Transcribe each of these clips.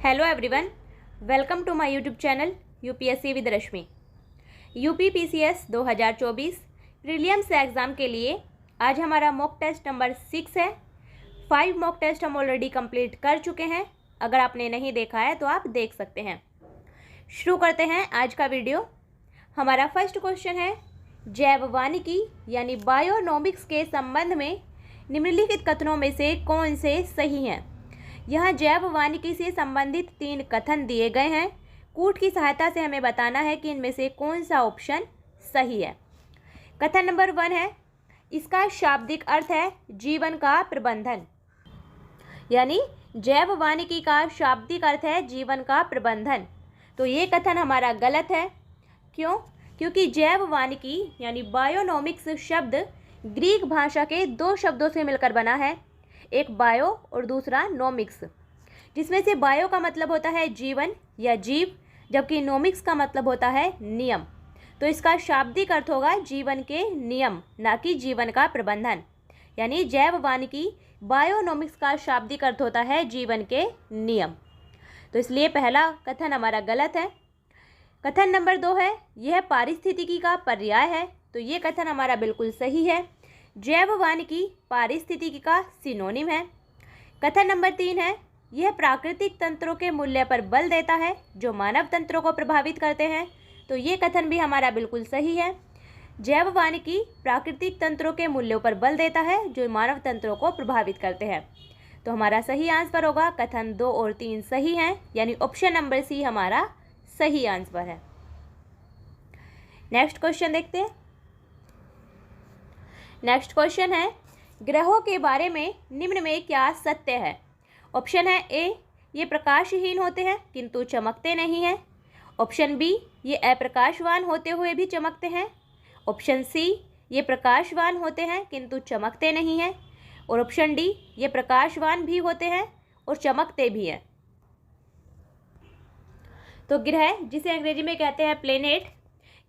Hello everyone, welcome to my YouTube channel UPSC with Rashmi. UP PCS 2024 prelims exam के लिए आज हमारा mock test number 6 है। 5 mock test हम ऑलरेडी कंप्लीट कर चुके हैं। अगर आपने नहीं देखा है तो आप देख सकते हैं। शुरू करते हैं आज का वीडियो। हमारा फर्स्ट क्वेश्चन है, जैववानिकी यानी बायोनोमिक्स के संबंध में निम्नलिखित कथनों में से कौन से सही हैं। यहाँ जैववानिकी से संबंधित 3 कथन दिए गए हैं। कूट की सहायता से हमें बताना है कि इनमें से कौन सा ऑप्शन सही है। कथन नंबर 1 है, इसका शाब्दिक अर्थ है जीवन का प्रबंधन, यानी जैववानिकी का शाब्दिक अर्थ है जीवन का प्रबंधन। तो ये कथन हमारा गलत है। क्यों? क्योंकि जैववानिकी यानी बायोनोमिक्स शब्द ग्रीक भाषा के 2 शब्दों से मिलकर बना है, एक बायो और दूसरा नोमिक्स, जिसमें से बायो का मतलब होता है जीवन या जीव, जबकि नोमिक्स का मतलब होता है नियम। तो इसका शाब्दिक अर्थ होगा जीवन के नियम, ना कि जीवन का प्रबंधन। यानी जैववानिकी बायोनोमिक्स का शाब्दिक अर्थ होता है जीवन के नियम। तो इसलिए पहला कथन हमारा गलत है। कथन नंबर 2 है, यह पारिस्थितिकी का पर्याय है। तो ये कथन हमारा बिल्कुल सही है। जैववानिकी पारिस्थितिकी का सिनोनिम है। कथन नंबर 3 है, यह प्राकृतिक तंत्रों के मूल्य पर बल देता है जो मानव तंत्रों को प्रभावित करते हैं। तो ये कथन भी हमारा बिल्कुल सही है। जैववानिकी प्राकृतिक तंत्रों के मूल्यों पर बल देता है जो मानव तंत्रों को प्रभावित करते हैं। तो हमारा सही आंसर होगा कथन 2 और 3 सही हैं, यानी ऑप्शन नंबर सी हमारा सही आंसर है। नेक्स्ट क्वेश्चन देखते हैं। नेक्स्ट क्वेश्चन है, ग्रहों के बारे में निम्न में क्या सत्य है। ऑप्शन है ए, ये प्रकाशहीन होते हैं किंतु चमकते नहीं हैं। ऑप्शन बी, ये अप्रकाशवान होते हुए भी चमकते हैं। ऑप्शन सी, ये प्रकाशवान होते हैं किंतु चमकते नहीं हैं। और ऑप्शन डी, ये प्रकाशवान भी होते हैं और चमकते भी हैं। तो ग्रह, जिसे अंग्रेजी में कहते हैं प्लेनेट,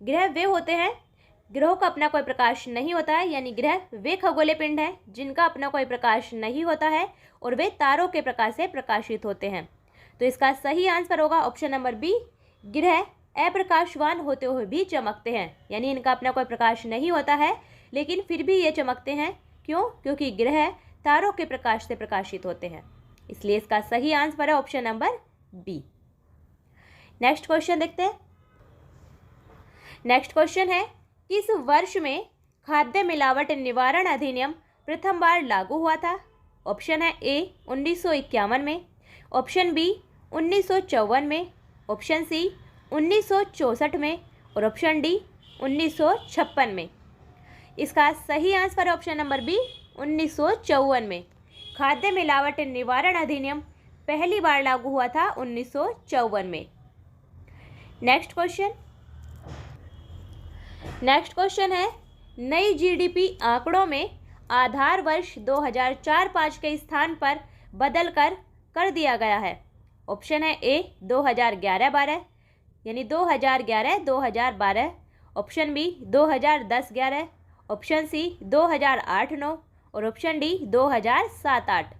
ग्रह वे होते हैं, ग्रहों का अपना कोई प्रकाश नहीं होता है, यानी ग्रह वे खगोलीय पिंड हैं जिनका अपना कोई प्रकाश नहीं होता है और वे तारों के प्रकाश से प्रकाशित होते हैं। तो इसका सही आंसर होगा ऑप्शन नंबर बी, ग्रह अप्रकाशवान होते हुए भी चमकते हैं, यानी इनका अपना कोई प्रकाश नहीं होता है लेकिन फिर भी ये चमकते हैं। क्यों? क्योंकि ग्रह तारों के प्रकाश से प्रकाशित होते हैं। इसलिए इसका सही आंसर है option number B. Next question देखते हैं। नेक्स्ट क्वेश्चन है, किस वर्ष में खाद्य मिलावट निवारण अधिनियम प्रथम बार लागू हुआ था। ऑप्शन है ए 1951 में, ऑप्शन बी 1954 में, ऑप्शन सी 1964 में और ऑप्शन डी 1956 में। इसका सही आंसर है ऑप्शन नंबर बी 1954 में। खाद्य मिलावट निवारण अधिनियम पहली बार लागू हुआ था 1954 में। नेक्स्ट क्वेश्चन है, नई जीडीपी आंकड़ों में आधार वर्ष 2004-5 के स्थान पर बदलकर कर दिया गया है। ऑप्शन है ए 2011-12, यानी 2011-2012, ऑप्शन बी 2010-11, ऑप्शन सी 2008-9 और ऑप्शन डी 2007-8।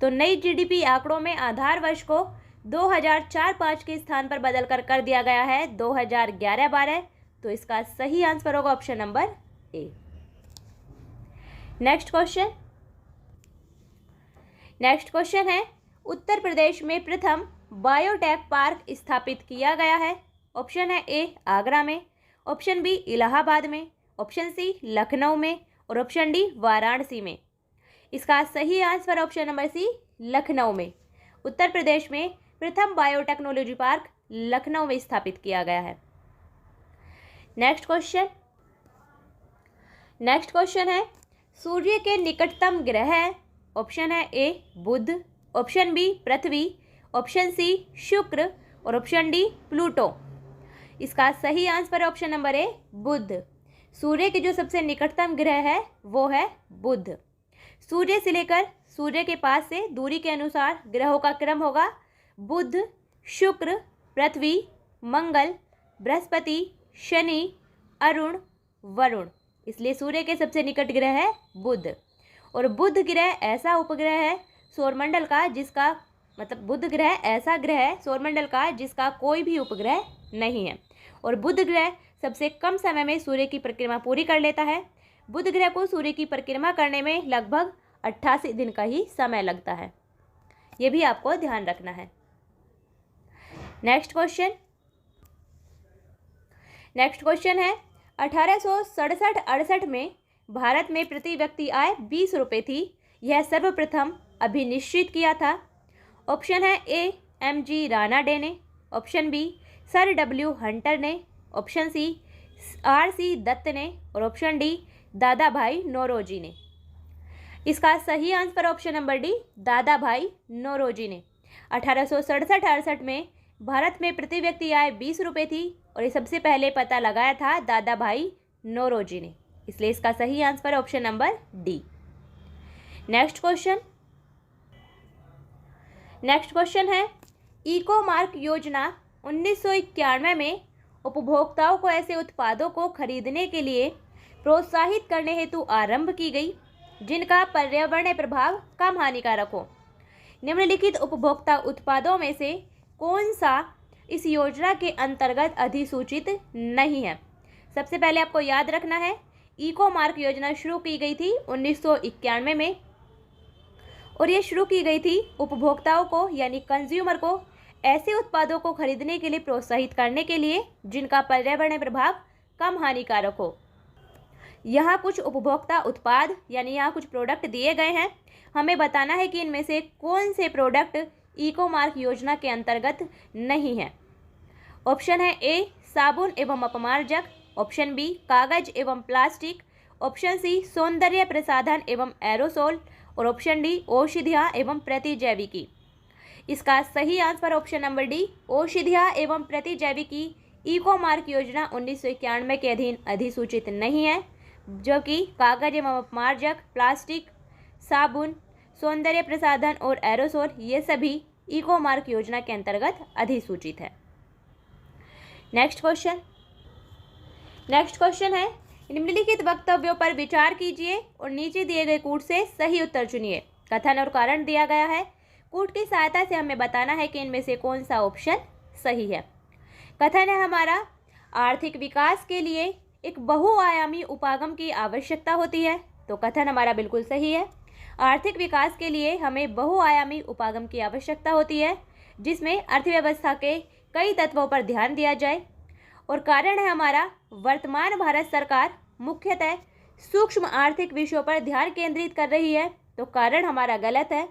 तो नई जीडीपी आंकड़ों में आधार वर्ष को 2004-5 के स्थान पर बदलकर कर दिया गया है 2011-12। तो इसका सही आंसर होगा ऑप्शन नंबर ए। नेक्स्ट क्वेश्चन है, उत्तर प्रदेश में प्रथम बायोटेक पार्क स्थापित किया गया है। ऑप्शन है ए आगरा में, ऑप्शन बी इलाहाबाद में, ऑप्शन सी लखनऊ में और ऑप्शन डी वाराणसी में। इसका सही answer option number C Lucknow में। उत्तर प्रदेश में प्रथम बायोटेक्नोलॉजी पार्क लखनऊ में स्थापित किया गया है। नेक्स्ट क्वेश्चन है, सूर्य के निकटतम ग्रह है। ऑप्शन है ए बुध, ऑप्शन बी पृथ्वी, ऑप्शन सी शुक्र और ऑप्शन डी प्लूटो। इसका सही आंसर है ऑप्शन नंबर ए बुध। सूर्य के जो सबसे निकटतम ग्रह है वो है बुध। सूर्य से लेकर सूर्य के पास से दूरी के अनुसार ग्रहों का क्रम होगा बुध, शुक्र, पृथ्वी, मंगल, बृहस्पति, शनि, अरुण, वरुण। इसलिए सूर्य के सबसे निकट ग्रह है बुध। और बुध ग्रह ऐसा उपग्रह है सौरमंडल का जिसका मतलब बुध ग्रह ऐसा ग्रह है सौरमंडल का जिसका कोई भी उपग्रह नहीं है। और बुध ग्रह सबसे कम समय में सूर्य की परिक्रमा पूरी कर लेता है। बुध ग्रह को सूर्य की परिक्रमा करने में लगभग 88 दिन का ही समय लगता है। ये भी आपको ध्यान रखना है। नेक्स्ट क्वेश्चन है 1867-68 में भारत में प्रति व्यक्ति आय 20 रुपये थी। यह सर्वप्रथम अभिनिश्चित किया था। ऑप्शन है ए MG राणा डे ने, option B sir W Hunter ने, ऑप्शन सी RC दत्त ने और ऑप्शन डी दादा भाई नौरोजी ने। इसका सही आंसर ऑप्शन नंबर डी दादा भाई नौरोजी ने। 1867-68 में भारत में प्रति व्यक्ति आय 20 रुपये थी और ये सबसे पहले पता लगाया था दादा भाई नौरोजी ने, इसलिए इसका सही answer option number D. Next question है इको मार्क योजना 1991 में उपभोक्ताओं को ऐसे उत्पादों को खरीदने के लिए प्रोत्साहित करने हेतु आरंभ की गई जिनका पर्यावरणीय प्रभाव कम हानिकारक हो। निम्नलिखित उपभोक्ता उत्पादों में से कौन सा इस योजना के अंतर्गत अधिसूचित नहीं है? सबसे पहले आपको याद रखना है इको मार्क योजना शुरू की गई थी 1991 में और ये शुरू की गई थी उपभोक्ताओं को यानी कंज्यूमर को ऐसे उत्पादों को खरीदने के लिए प्रोत्साहित करने के लिए जिनका पर्यावरणीय प्रभाव कम हानिकारक हो। यहाँ कुछ उपभोक्ता उत्पाद यानी यहाँ कुछ प्रोडक्ट दिए गए हैं, हमें बताना है कि इनमें से कौन से प्रोडक्ट इको मार्क योजना के अंतर्गत नहीं है। ऑप्शन है ए साबुन एवं अपमार्जक, ऑप्शन बी कागज एवं प्लास्टिक, ऑप्शन सी सौंदर्य प्रसाधन एवं एरोसोल और ऑप्शन डी औषधियाँ एवं प्रतिजैविकी। इसका सही आंसर ऑप्शन नंबर डी औषधियाँ एवं प्रतिजैविकी इको मार्क योजना 1991 के अधीन अधिसूचित नहीं है, जो कि कागज एवं अपमार्जक, प्लास्टिक, साबुन, सौंदर्य प्रसाधन और एरोसोल ये सभी इको मार्क योजना के अंतर्गत अधिसूचित है। नेक्स्ट क्वेश्चन है निम्नलिखित वक्तव्यों पर विचार कीजिए और नीचे दिए गए कूट से सही उत्तर चुनिए। कथन और कारण दिया गया है। कूट की सहायता से हमें बताना है कि इनमें से कौन सा ऑप्शन सही है। कथन है हमारा आर्थिक विकास के लिए एक बहुआयामी उपागम की आवश्यकता होती है, तो कथन हमारा बिल्कुल सही है। आर्थिक विकास के लिए हमें बहुआयामी उपागम की आवश्यकता होती है जिसमें अर्थव्यवस्था के कई तत्वों पर ध्यान दिया जाए। और कारण है हमारा वर्तमान भारत सरकार मुख्यतः सूक्ष्म आर्थिक विषयों पर ध्यान केंद्रित कर रही है, तो कारण हमारा गलत है।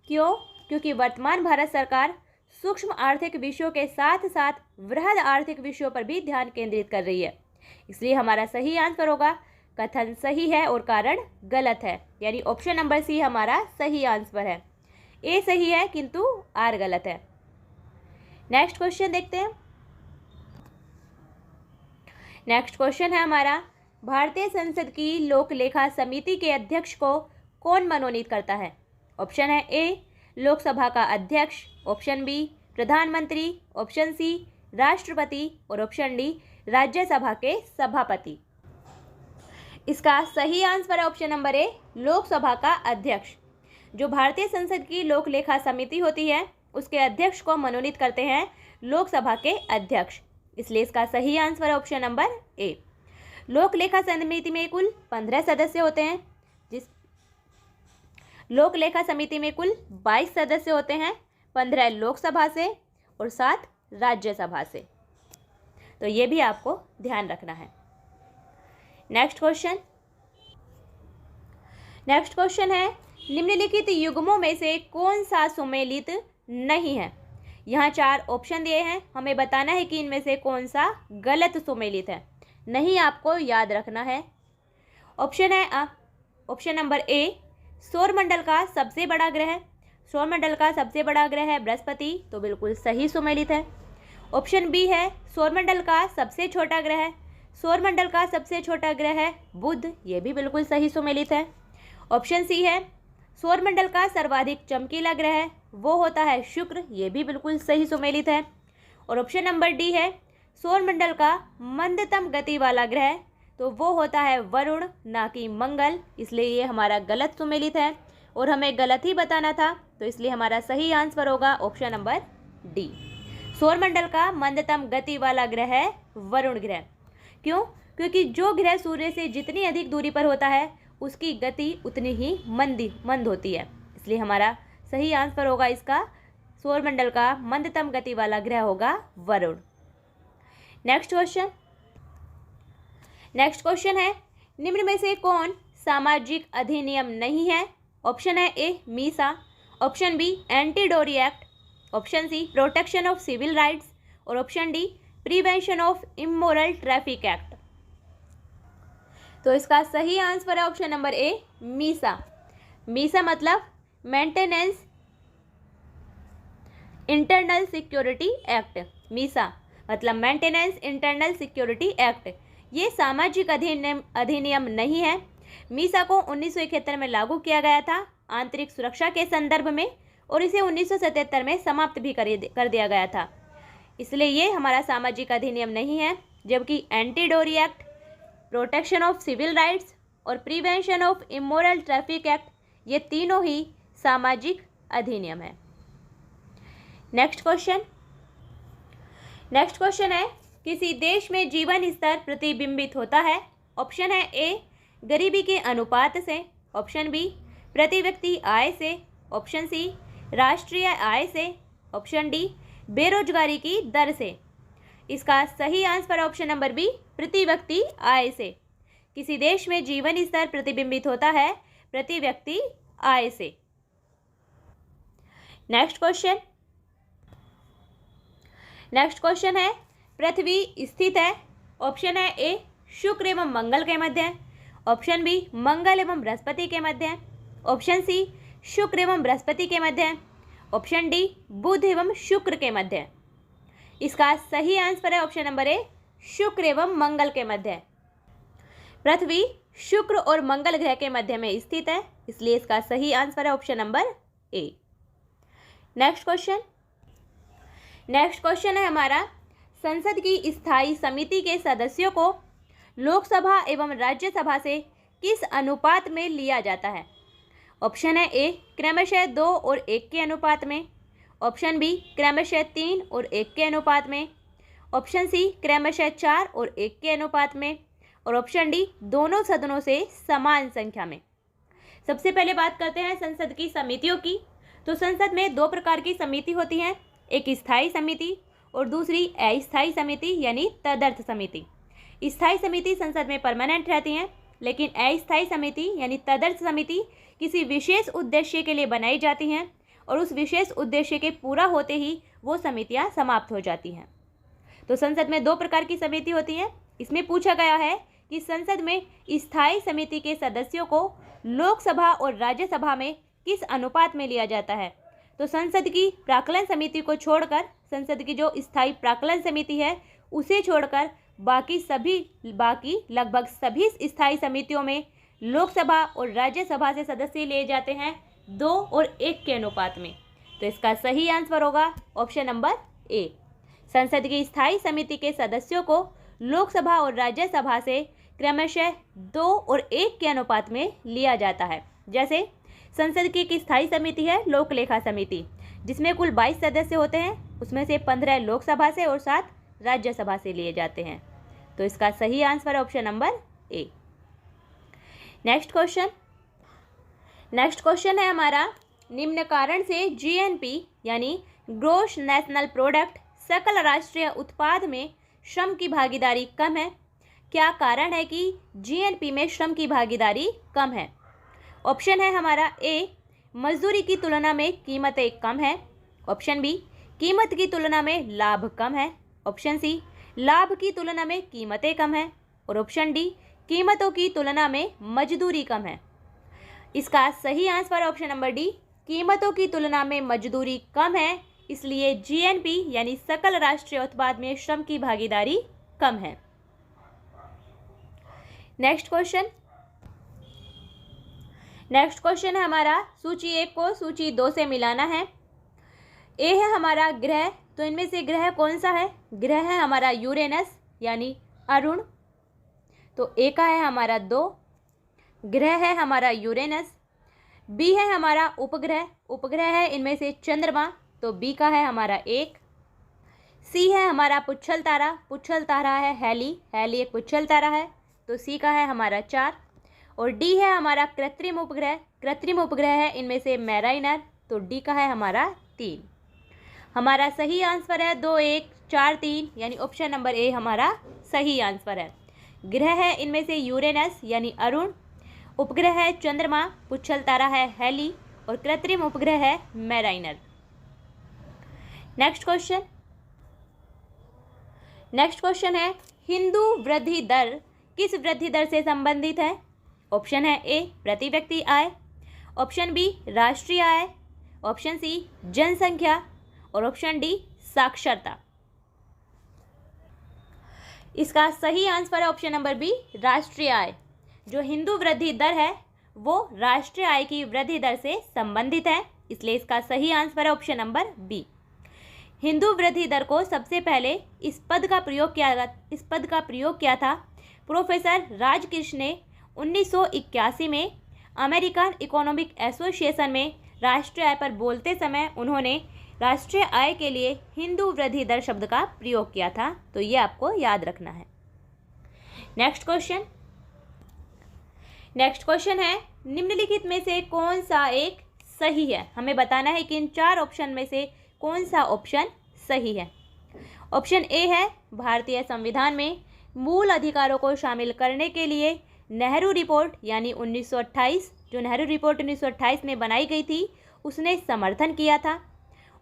क्यों? क्योंकि वर्तमान भारत सरकार सूक्ष्म आर्थिक विषयों के साथ साथ वृहद आर्थिक विषयों पर भी ध्यान केंद्रित कर रही है, इसलिए हमारा सही आंसर होगा कथन सही है और कारण गलत है, यानी ऑप्शन नंबर सी हमारा सही आंसर है। ए सही है किंतु आर गलत है। नेक्स्ट क्वेश्चन देखते हैं। नेक्स्ट क्वेश्चन है हमारा भारतीय संसद की लोक लेखा समिति के अध्यक्ष को कौन मनोनीत करता है? ऑप्शन है ए लोकसभा का अध्यक्ष, ऑप्शन बी प्रधानमंत्री, ऑप्शन सी राष्ट्रपति और ऑप्शन डी राज्यसभा के सभापति। इसका सही आंसर है ऑप्शन नंबर ए लोकसभा का अध्यक्ष। जो भारतीय संसद की लोक लेखा समिति होती है उसके अध्यक्ष को मनोनीत करते हैं लोकसभा के अध्यक्ष, इसलिए इसका सही आंसर है ऑप्शन नंबर ए। लोक लेखा समिति में कुल 15 सदस्य होते हैं, लोक लेखा समिति में कुल 22 सदस्य होते हैं, 15 लोकसभा से और 7 राज्यसभा से, तो ये भी आपको ध्यान रखना है। नेक्स्ट क्वेश्चन है निम्नलिखित युग्मों में से कौन सा सुमेलित नहीं है? यहाँ 4 ऑप्शन दिए हैं, हमें बताना है कि इनमें से कौन सा गलत सुमेलित है। नहीं आपको याद रखना है। ऑप्शन है ऑप्शन नंबर ए सौरमंडल का सबसे बड़ा ग्रह, सौरमंडल का सबसे बड़ा ग्रह है बृहस्पति, तो बिल्कुल सही सुमेलित है। ऑप्शन बी है सौरमंडल का सबसे छोटा ग्रह, सौरमंडल का सबसे छोटा ग्रह है बुध, ये भी बिल्कुल सही सुमेलित है। ऑप्शन सी है सौरमंडल का सर्वाधिक चमकीला ग्रह, वो होता है शुक्र, ये भी बिल्कुल सही सुमेलित है। और ऑप्शन नंबर डी है सौरमंडल का मंदतम गति वाला ग्रह, तो वो होता है वरुण ना कि मंगल, इसलिए ये हमारा गलत सुमेलित है। और हमें गलत ही बताना था, तो इसलिए हमारा सही आंसर होगा ऑप्शन नंबर डी। सौरमंडल का मंदतम गति वाला ग्रह है वरुण ग्रह। क्यों? क्योंकि जो ग्रह सूर्य से जितनी अधिक दूरी पर होता है उसकी गति उतनी ही मंद होती है, इसलिए हमारा सही आंसर होगा इसका सौरमंडल का मंदतम गति वाला ग्रह होगा वरुण। नेक्स्ट क्वेश्चन है, निम्न में से कौन सामाजिक अधिनियम नहीं है? ऑप्शन है A MISA, option B anti dowry act, option C protection of civil rights और option D prevention of immoral traffic act. तो इसका सही आंसर है option number A MISA. MISA मतलब maintenance internal security act. MISA मतलब maintenance internal security act. ये सामाजिक अधिनियम नहीं है। मीसा को 1971 में लागू किया गया था आंतरिक सुरक्षा के संदर्भ में, और इसे 1977 में समाप्त भी कर दिया गया था, इसलिए ये हमारा सामाजिक अधिनियम नहीं है। जबकि anti dowry act, protection of civil rights और prevention of immoral traffic act, ये तीनों ही सामाजिक अधिनियम है। नेक्स्ट क्वेश्चन है, किसी देश में जीवन स्तर प्रतिबिंबित होता है? ऑप्शन है ए गरीबी के अनुपात से, ऑप्शन बी प्रति व्यक्ति आय से, ऑप्शन सी राष्ट्रीय आय से, ऑप्शन डी बेरोजगारी की दर से। इसका सही आंसर ऑप्शन नंबर बी प्रति व्यक्ति आय से। किसी देश में जीवन स्तर प्रतिबिंबित होता है प्रति व्यक्ति आय से। नेक्स्ट क्वेश्चन है, पृथ्वी स्थित है? ऑप्शन है ए शुक्र एवं मंगल के मध्य, ऑप्शन बी मंगल एवं बृहस्पति के मध्य, ऑप्शन सी शुक्र एवं बृहस्पति के मध्य, ऑप्शन डी बुध एवं शुक्र के मध्य। इसका सही आंसर है ऑप्शन नंबर ए शुक्र एवं मंगल के मध्य। पृथ्वी शुक्र और मंगल ग्रह के मध्य में स्थित है, इसलिए इसका सही आंसर है ऑप्शन नंबर ए। नेक्स्ट क्वेश्चन है हमारा, संसद की स्थायी समिति के सदस्यों को लोकसभा एवं राज्यसभा से किस अनुपात में लिया जाता है? ऑप्शन है ए क्रमशः 2 और 1 के अनुपात में, ऑप्शन बी क्रमशः 3 और 1 के अनुपात में, ऑप्शन सी क्रमशः 4 और 1 के अनुपात में, और ऑप्शन डी दोनों सदनों से समान संख्या में। सबसे पहले बात करते हैं संसद की समितियों की। तो संसद में 2 प्रकार की समिति होती हैं, एक स्थायी समिति और दूसरी अस्थायी समिति यानी तदर्थ समिति। स्थायी समिति संसद में परमानेंट रहती हैं, लेकिन अस्थायी समिति यानी तदर्थ समिति किसी विशेष उद्देश्य के लिए बनाई जाती हैं और उस विशेष उद्देश्य के पूरा होते ही वो समितियां समाप्त हो जाती हैं। तो संसद में 2 प्रकार की समिति होती हैं। इसमें पूछा गया है कि संसद में स्थायी समिति के सदस्यों को लोकसभा और राज्यसभा में किस अनुपात में लिया जाता है? तो संसद की प्राक्कलन समिति को छोड़कर, संसद की जो स्थायी प्राक्कलन समिति है उसे छोड़कर बाकी लगभग सभी स्थायी समितियों में लोकसभा और राज्यसभा से सदस्य लिए जाते हैं 2 और 1 के अनुपात में। तो इसका सही आंसर होगा ऑप्शन नंबर ए। संसद की स्थायी समिति के सदस्यों को लोकसभा और राज्यसभा से क्रमशः 2 और 1 के अनुपात में लिया जाता है। जैसे संसद की एक स्थायी समिति है लोक लेखा समिति, जिसमें कुल 22 सदस्य होते हैं, उसमें से 15 लोकसभा से और 7 राज्यसभा से लिए जाते हैं। तो इसका सही आंसर है ऑप्शन नंबर ए। नेक्स्ट क्वेश्चन है हमारा, निम्न कारण से जीएनपी यानी ग्रोस नेशनल प्रोडक्ट सकल राष्ट्रीय उत्पाद में श्रम की भागीदारी कम है। क्या कारण है कि जीएनपी में श्रम की भागीदारी कम है? ऑप्शन है हमारा ए मजदूरी की तुलना में कीमतें कम है, ऑप्शन बी कीमत की तुलना में लाभ कम है, ऑप्शन सी लाभ की तुलना में कीमतें कम है, और ऑप्शन डी कीमतों की तुलना में मजदूरी कम है। इसका सही आंसर ऑप्शन नंबर डी कीमतों की तुलना में मजदूरी कम है, इसलिए जीएनपी यानी सकल राष्ट्रीय उत्पाद में श्रम की भागीदारी कम है। नेक्स्ट क्वेश्चन है हमारा, सूची 1 को सूची 2 से मिलाना है। ए है हमारा ग्रह, तो इनमें से ग्रह कौन सा है? ग्रह है हमारा यूरेनस यानी अरुण, तो ए का है हमारा 2, ग्रह है हमारा यूरेनस। बी है हमारा उपग्रह, उपग्रह है इनमें से चंद्रमा, तो बी का है हमारा 1। सी है हमारा पुच्छल तारा, पुच्छल तारा है हैली, हैली एक पुच्छल तारा है, तो सी का है हमारा 4। और डी है हमारा कृत्रिम उपग्रह, कृत्रिम उपग्रह है इनमें से मैराइनर, तो डी का है हमारा 3। हमारा सही आंसर है 2, 1, 4, 3, यानी ऑप्शन नंबर ए हमारा सही आंसर है। ग्रह है इनमें से यूरेनस यानी अरुण, उपग्रह है चंद्रमा, पुच्छल तारा है हैली और कृत्रिम उपग्रह है मैराइनर। नेक्स्ट क्वेश्चन है हिंदू वृद्धि दर किस वृद्धि दर से संबंधित है? ऑप्शन है ए प्रति व्यक्ति आय, ऑप्शन बी राष्ट्रीय आय, ऑप्शन सी जनसंख्या और ऑप्शन डी साक्षरता। इसका सही आंसर है ऑप्शन नंबर बी राष्ट्रीय आय। जो हिंदू वृद्धि दर है वो राष्ट्रीय आय की वृद्धि दर से संबंधित है, इसलिए इसका सही आंसर है ऑप्शन नंबर बी। हिंदू वृद्धि दर को सबसे पहले इस पद का प्रयोग किया था प्रोफेसर राजकृष्ण ने 1981 में अमेरिकन इकोनॉमिक एसोसिएशन में राष्ट्रीय आय पर बोलते समय उन्होंने राष्ट्रीय आय के लिए हिंदू वृद्धि दर शब्द का प्रयोग किया था, तो ये आपको याद रखना है। नेक्स्ट क्वेश्चन है निम्नलिखित में से कौन सा एक सही है? हमें बताना है कि इन 4 ऑप्शन में से कौन सा ऑप्शन सही है। ऑप्शन ए है भारतीय संविधान में मूल अधिकारों को शामिल करने के लिए नेहरू रिपोर्ट यानी 1928, जो नेहरू रिपोर्ट 1928 में बनाई गई थी उसने समर्थन किया था।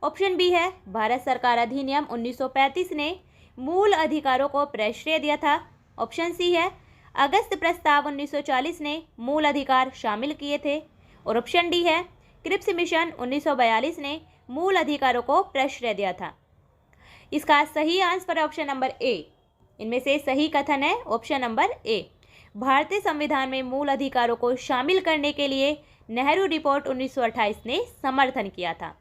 ऑप्शन बी है भारत सरकार अधिनियम 1935 ने मूल अधिकारों को प्रश्रय दिया था। ऑप्शन सी है अगस्त प्रस्ताव 1940 ने मूल अधिकार शामिल किए थे। और ऑप्शन डी है क्रिप्स मिशन 1942 ने मूल अधिकारों को प्रश्रय दिया था। इसका सही आंसर है ऑप्शन नंबर ए। इनमें से सही कथन है ऑप्शन नंबर ए। भारतीय संविधान में मूल अधिकारों को शामिल करने के लिए नेहरू रिपोर्ट 1928 ने समर्थन किया था।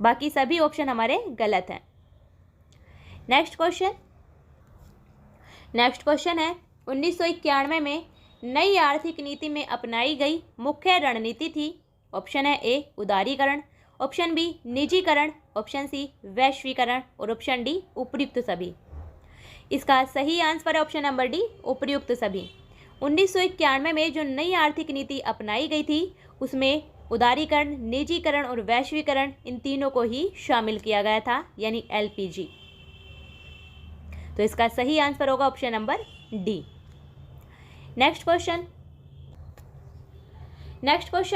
बाकी सभी ऑप्शन हमारे गलत हैं। नेक्स्ट क्वेश्चन है 1991 में नई आर्थिक नीति में अपनाई गई मुख्य रणनीति थी। ऑप्शन है ए उदारीकरण, ऑप्शन बी निजीकरण, ऑप्शन सी वैश्वीकरण और ऑप्शन डी उपर्युक्त सभी। इसका सही आंसर है ऑप्शन नंबर डी उपर्युक्त सभी। 1991 में जो नई आर्थिक नीति अपनाई गई थी उसमें उदारीकरण, निजीकरण और वैश्वीकरण इन तीनों को ही शामिल किया गया था, यानी LPG। तो इसका सही आंसर होगा option number D. Next question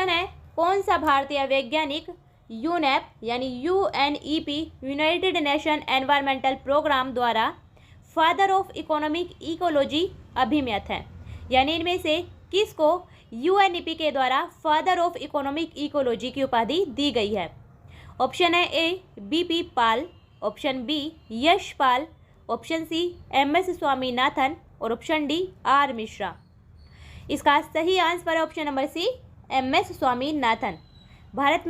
है कौन सा भारतीय वैज्ञानिक यूनेप यानी UNEP United Nation Environmental Programme द्वारा फादर ऑफ इकोनॉमिक इकोलॉजी अभिमत है? यानी इनमें से किसको UNEP के द्वारा फादर ऑफ इकोनॉमिक इकोलॉजी की उपाधि दी गई है? ऑप्शन है A BP Pal, option B Yash Pal, option C MS Swaminathan और ऑप्शन डी R मिश्रा। इसका सही आंसर है option number C MS Swaminathan. Bharat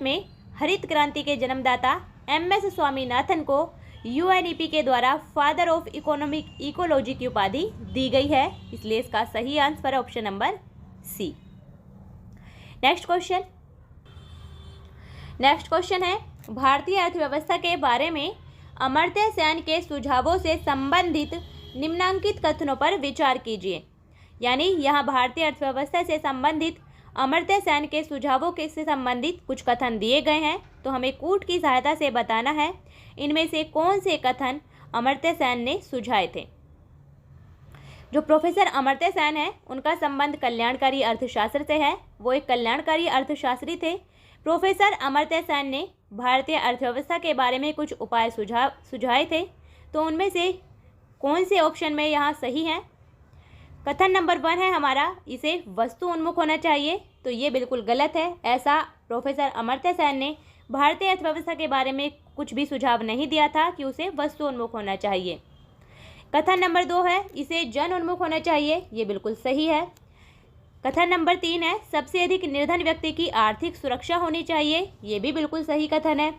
में हरित क्रांति के जन्मदाता MS स्वामीनाथन को UNEP के द्वारा फादर ऑफ इकोनॉमिक इकोलॉजी की उपाधि दी गई है, इसलिए इसका सही आंसर है option number C. Next question है भारतीय अर्थव्यवस्था के बारे में अमर्त्य सेन के सुझावों से संबंधित निम्नांकित कथनों पर विचार कीजिए। यानी यहाँ भारतीय अर्थव्यवस्था से संबंधित अमर्त्य सेन के सुझावों के से संबंधित कुछ कथन दिए गए हैं, तो हमें कूट की सहायता से बताना है इनमें से कौन से कथन अमर्त्य सेन ने सुझाए थे। जो प्रोफेसर अमर्त्य सेन है उनका संबंध कल्याणकारी अर्थशास्त्र से है, वो एक कल्याणकारी अर्थशास्त्री थे। प्रोफेसर अमर्त्य सेन ने भारतीय अर्थव्यवस्था के बारे में कुछ उपाय सुझाए थे, तो उनमें से कौन से ऑप्शन में यहाँ सही है? कथन नंबर 1 है हमारा इसे वस्तु उन्मुख होना चाहिए, तो ये बिल्कुल गलत है। ऐसा प्रोफेसर अमर्त्य सेन ने भारतीय अर्थव्यवस्था के बारे में कुछ भी सुझाव नहीं दिया था कि उसे वस्तु उन्मुख होना चाहिए। कथन नंबर 2 है इसे जन उन्मुख होना चाहिए, ये बिल्कुल सही है। कथन नंबर 3 है सबसे अधिक निर्धन व्यक्ति की आर्थिक सुरक्षा होनी चाहिए, ये भी बिल्कुल सही कथन है।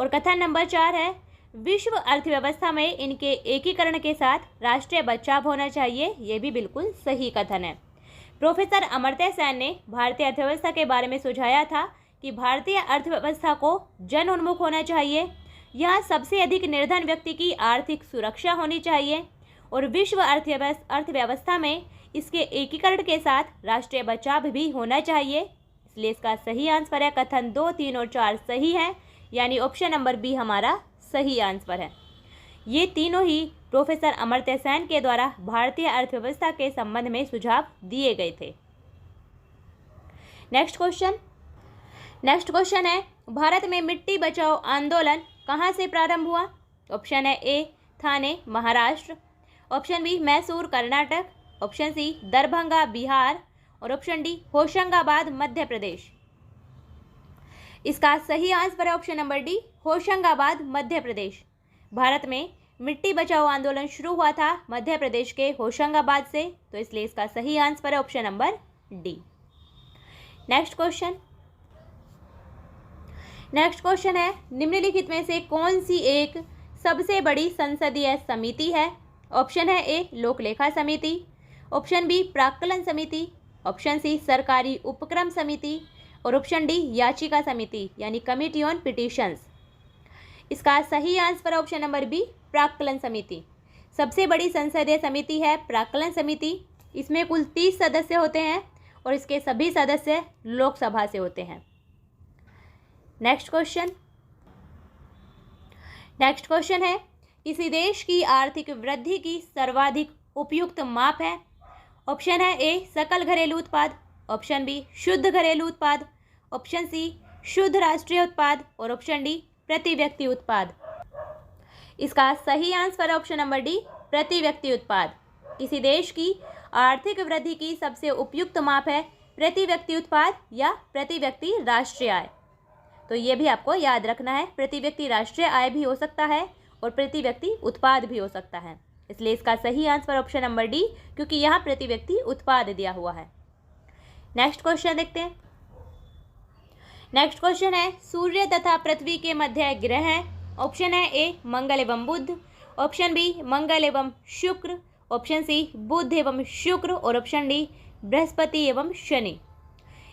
और कथन नंबर 4 है विश्व अर्थव्यवस्था में इनके एकीकरण के साथ राष्ट्रीय बचाव होना चाहिए, ये भी बिल्कुल सही कथन है। प्रोफेसर अमर्त्य सेन ने भारतीय अर्थव्यवस्था के बारे में सुझाया था कि भारतीय अर्थव्यवस्था को जन उन्मुख होना चाहिए, यहाँ सबसे अधिक निर्धन व्यक्ति की आर्थिक सुरक्षा होनी चाहिए और विश्व अर्थव्यवस्था में इसके एकीकरण के साथ राष्ट्रीय बचाव भी होना चाहिए। इसलिए इसका सही आंसर है कथन 2, 3 और 4 सही है, यानी ऑप्शन नंबर बी हमारा सही आंसर है। ये तीनों ही प्रोफेसर अमर्त्य सेन के द्वारा भारतीय अर्थव्यवस्था के संबंध में सुझाव दिए गए थे। नेक्स्ट क्वेश्चन है, भारत में मिट्टी बचाओ आंदोलन कहाँ से प्रारंभ हुआ? ऑप्शन है A Thane Maharashtra, option B Mysore Karnataka, option C Darbhanga Bihar और ऑप्शन डी होशंगाबाद मध्य प्रदेश। इसका सही आंसर है option number D Hoshangabad Madhya Pradesh. Bharat में मिट्टी बचाओ आंदोलन शुरू हुआ था मध्य प्रदेश के होशंगाबाद से, तो इसलिए इसका सही आंसर है option number D. Next question है, निम्नलिखित में से कौन सी एक सबसे बड़ी संसदीय समिति है? ऑप्शन है ए लोक लेखा समिति, ऑप्शन बी प्राक्कलन समिति, ऑप्शन सी सरकारी उपक्रम समिति और ऑप्शन डी याचिका समिति यानी कमिटी ऑन पिटिशंस। इसका सही आंसर ऑप्शन नंबर बी प्राक्कलन समिति। सबसे बड़ी संसदीय समिति है प्राक्कलन समिति। इसमें कुल 30 सदस्य होते हैं और इसके सभी सदस्य लोकसभा से होते हैं। नेक्स्ट क्वेश्चन है, किसी देश की आर्थिक वृद्धि की सर्वाधिक उपयुक्त माप है? ऑप्शन है ए सकल घरेलू उत्पाद, ऑप्शन बी शुद्ध घरेलू उत्पाद, ऑप्शन सी शुद्ध राष्ट्रीय उत्पाद और ऑप्शन डी प्रति व्यक्ति उत्पाद। इसका सही आंसर ऑप्शन नंबर डी प्रति व्यक्ति उत्पाद। किसी देश की आर्थिक वृद्धि की सबसे उपयुक्त माप है प्रति व्यक्ति उत्पाद या प्रति व्यक्ति राष्ट्रीय आय। तो ये भी आपको याद रखना है, प्रति व्यक्ति राष्ट्रीय आय भी हो सकता है और प्रति व्यक्ति उत्पाद भी हो सकता है। इसलिए इसका सही आंसर ऑप्शन नंबर डी, क्योंकि यहाँ प्रति व्यक्ति उत्पाद दिया हुआ है। नेक्स्ट क्वेश्चन देखते हैं। नेक्स्ट क्वेश्चन है, सूर्य तथा पृथ्वी के मध्य ग्रह है? ऑप्शन है ए मंगल एवं बुध, ऑप्शन बी मंगल एवं शुक्र, ऑप्शन सी बुध एवं शुक्र और ऑप्शन डी बृहस्पति एवं शनि।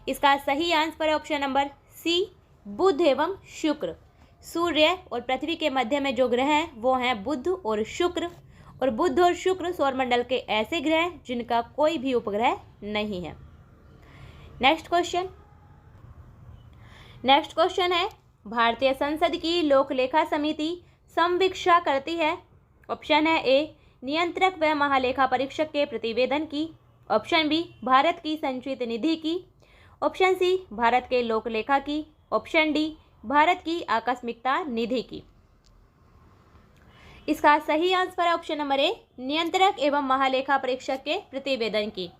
इसका सही आंसर है ऑप्शन नंबर सी बुध एवं शुक्र। सूर्य और पृथ्वी के मध्य में जो ग्रह हैं वो हैं बुध और शुक्र, और बुध और शुक्र सौरमंडल के ऐसे ग्रह हैं जिनका कोई भी उपग्रह नहीं है। नेक्स्ट क्वेश्चन है, भारतीय संसद की लोक लेखा समिति संवीक्षा करती है? ऑप्शन है ए नियंत्रक व महालेखा परीक्षक के प्रतिवेदन की, ऑप्शन बी भारत की संचित निधि की, ऑप्शन सी भारत के लोक लेखा की, ऑप्शन डी भारत की आकस्मिकता निधि की। इसका सही आंसर है ऑप्शन नंबर ए नियंत्रक एवं महालेखा परीक्षक के प्रतिवेदन की।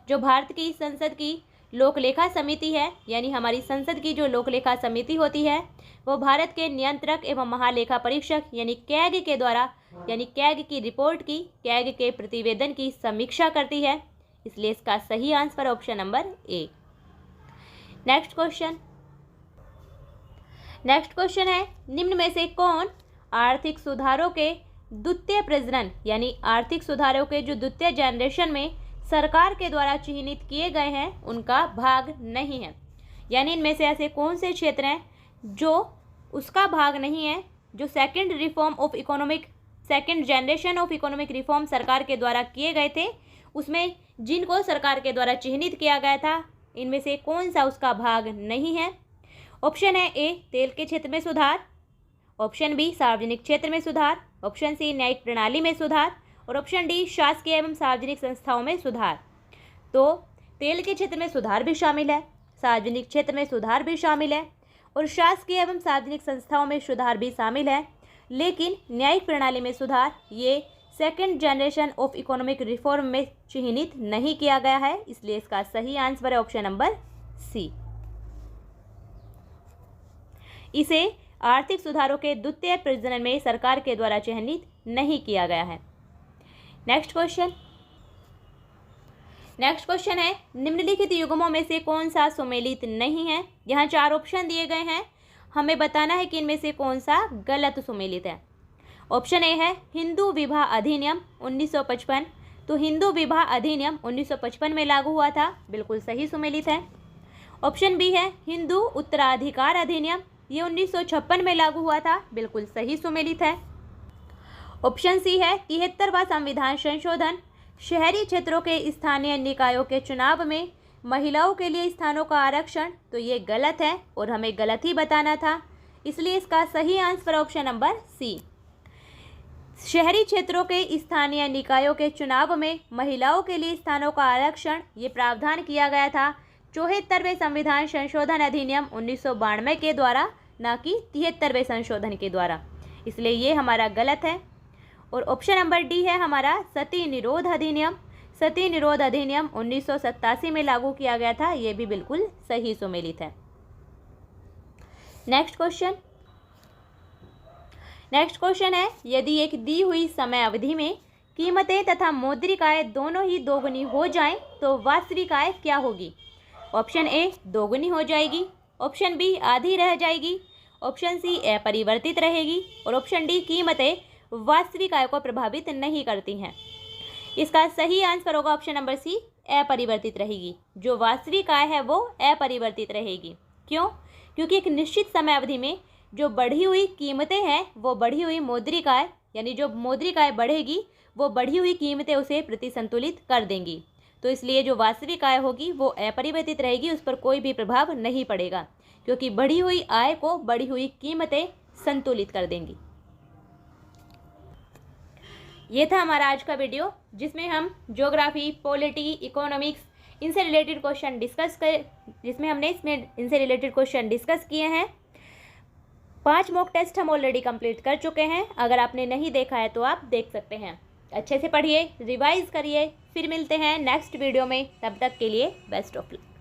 जो भारत की संसद की लोक लेखा समिति है, यानी हमारी संसद की जो लोक लेखा समिति होती है, वो भारत के नियंत्रक एवं महालेखा परीक्षक यानी कैग के द्वारा, यानी कैग की रिपोर्ट की, कैग के प्रतिवेदन की समीक्षा करती है। इसलिए इसका सही आंसर ऑप्शन नंबर ए। नेक्स्ट क्वेश्चन है, निम्न में से कौन आर्थिक सुधारों के द्वितीय प्रजनन यानी आर्थिक सुधारों के जो द्वितीय जनरेशन में सरकार के द्वारा चिन्हित किए गए हैं उनका भाग नहीं है? यानी इनमें से ऐसे कौन से क्षेत्र हैं जो उसका भाग नहीं है, जो second generation of economic reform सरकार के द्वारा किए गए थे, उसमें जिनको सरकार के द्वारा चिन्हित किया गया था, इनमें से कौन सा उसका भाग नहीं है? ऑप्शन है ए तेल के क्षेत्र में सुधार, ऑप्शन बी सार्वजनिक क्षेत्र में सुधार, ऑप्शन सी न्यायिक प्रणाली में सुधार और ऑप्शन डी शासकीय एवं सार्वजनिक संस्थाओं में सुधार। तो तेल के क्षेत्र में सुधार भी शामिल है, सार्वजनिक क्षेत्र में सुधार भी शामिल है और शासकीय एवं सार्वजनिक संस्थाओं में सुधार भी शामिल है, लेकिन न्यायिक प्रणाली में सुधार ये second generation of economic reform में चिन्हित नहीं किया गया है। इसलिए इसका सही आंसर है ऑप्शन नंबर सी। इसे आर्थिक सुधारों के द्वितीय प्रजनन में सरकार के द्वारा चिन्हित नहीं किया गया है। नेक्स्ट क्वेश्चन है, निम्नलिखित युग्मों में से कौन सा सुमेलित नहीं है? यहाँ 4 ऑप्शन दिए गए हैं, हमें बताना है कि इनमें से कौन सा गलत सुमेलित है। ऑप्शन ए है हिंदू विवाह अधिनियम 1955, तो हिंदू विवाह अधिनियम 1955 में लागू हुआ था, बिल्कुल सही सुमेलित है। ऑप्शन बी है हिंदू उत्तराधिकार अधिनियम, ये 1956 में लागू हुआ था, बिल्कुल सही सुमेलित है। ऑप्शन सी है 73वां संविधान संशोधन, शहरी क्षेत्रों के स्थानीय निकायों के चुनाव में महिलाओं के लिए स्थानों का आरक्षण, तो ये गलत है और हमें गलत ही बताना था, इसलिए इसका सही आंसर ऑप्शन नंबर सी। शहरी क्षेत्रों के स्थानीय निकायों के चुनाव में महिलाओं के लिए स्थानों का आरक्षण, ये प्रावधान किया गया था 74वें संविधान संशोधन अधिनियम 1992 के द्वारा, ना कि 73वें संशोधन के द्वारा, इसलिए ये हमारा गलत है। और ऑप्शन नंबर डी है हमारा सती निरोध अधिनियम। सती निरोध अधिनियम 1987 में लागू किया गया था, ये भी बिल्कुल सही सुमेलित है। नेक्स्ट क्वेश्चन है, यदि एक दी हुई समय अवधि में कीमतें तथा मौद्रिक आय दोनों ही दोगुनी हो जाएं तो वास्तविक आय क्या होगी? ऑप्शन ए दोगुनी हो जाएगी, ऑप्शन बी आधी रह जाएगी, ऑप्शन सी अपरिवर्तित रहेगी और ऑप्शन डी कीमतें वास्तविक आय को प्रभावित नहीं करती हैं। इसका सही आंसर होगा ऑप्शन नंबर सी, अपरिवर्तित रहेगी। जो वास्तविक आय है वो अपरिवर्तित रहेगी। क्यों? क्योंकि एक निश्चित समय अवधि में जो बढ़ी हुई कीमतें हैं वो बढ़ी हुई मौद्रिक आय, यानी जो मौद्रिक आय बढ़ेगी वो बढ़ी हुई कीमतें उसे प्रतिसंतुलित कर देंगी, तो इसलिए जो वास्तविक आय होगी वो अपरिवर्तित रहेगी, उस पर कोई भी प्रभाव नहीं पड़ेगा, क्योंकि बढ़ी हुई आय को बढ़ी हुई कीमतें संतुलित कर देंगी। ये था हमारा आज का वीडियो, जिसमें हम ज्योग्राफी, पॉलिटी, इकोनॉमिक्स इनसे रिलेटेड क्वेश्चन डिस्कस किए हैं। 5 मॉक टेस्ट हम ऑलरेडी कंप्लीट कर चुके हैं। अगर आपने नहीं देखा है तो आप देख सकते हैं। अच्छे से पढ़िए, रिवाइज करिए, फिर मिलते हैं नेक्स्ट वीडियो में। तब तक के लिए बेस्ट ऑफ लक।